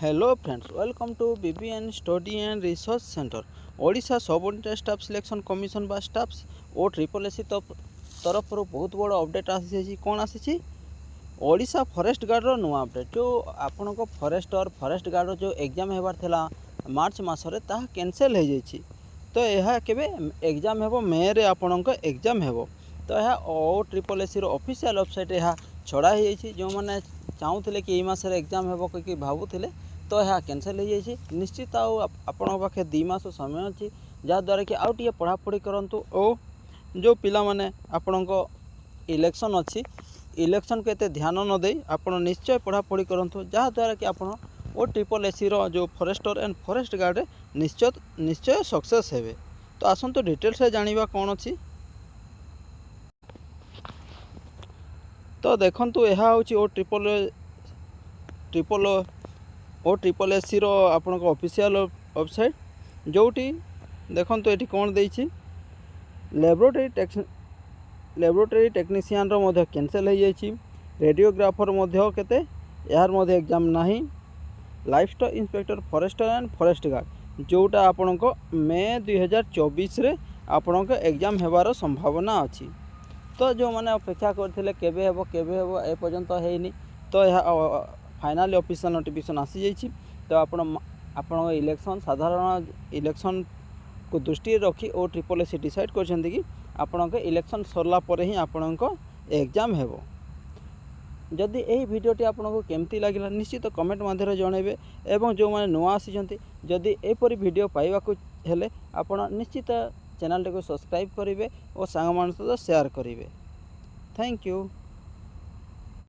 Hello friends, welcome to BBN study and research centre. Odisha subordinate staff selection commission बा staffs O triple SC तरफ बहुत बड़ update आसी कौन आसी ओडिशा फॉरेस्ट गार्ड रो नुआ अपडेट जो आपण को फॉरेस्ट गार्ड जो एग्जाम हेबार थिला मार्च मासरे ताहा कैंसिल हो जाइए। तो यह केबे एग्जाम हेबो मे रे आपण को एग्जाम हेबो। तो यह ओ ट्रिपल एससी रो ऑफिशियल वेबसाइट यह छड़ा हो जाइए। जो मैंने चाहूले कि यही मसरे एग्जाम हेबो कि भावुले तो यह कैंसिल हो जाइए। निश्चित आपण पाखे 2 मास समय अच्छी जहाँद्वारा कि आउ टे पढ़ापढ़ी करूँ और जो पिला माने आपण को इलेक्शन अच्छी इलेक्शन को एत ध्यान न दे आपण निश्चय पढ़ापढ़ी करूँ जहाँद्वारा कि आपण ओ ट्रिपल एससी रो जो फॉरेस्टर एंड फॉरेस्ट गार्ड निश्चय सक्सेस हेबे। तो आसतु डिटेल्स जानिबा कौन अच्छी। तो देखंतु यह हूँ ओ ट्रिपल एससी रो आपण को ऑफिशियल वेबसाइट जोटी देखंतु एटी कौन देछि लैबोरेटरी टेक्नीशियन रो मध्य कैंसिल हो जाइछि। रेडियोग्राफर मध्य केते यार मध्य एग्जाम नाही। Livestock inspector forester and forest guard जोटा आपण को मे 2024 रे आपण को एग्जाम हेबार संभावना अच्छी। तो जो मैंने अपेक्षा करते केबे हेबो ए पर्यंत हैनी। तो यह फाइनल ऑफिशियल नोटिफिकेशन आसी जाइए। तो आपण इलेक्शन साधारण इलेक्शन को दृष्टि रखी ओ ट्रिपल एससी डिसाइड करछन्ती कि आपण के इलेक्शन सरला परे ही आपण को एग्जाम हेबो। जदि यही भिडियोटी आपन को केमती लगिला निश्चित कमेंट माध्यम जनइबे। एवं जो मैंने नुआ आसी जदि एपरी भिडियो पाइबा हेले आपण निश्चित चैनल को सब्सक्राइब करेंगे और सांग मान सहित शेयर करेंगे। Thank you.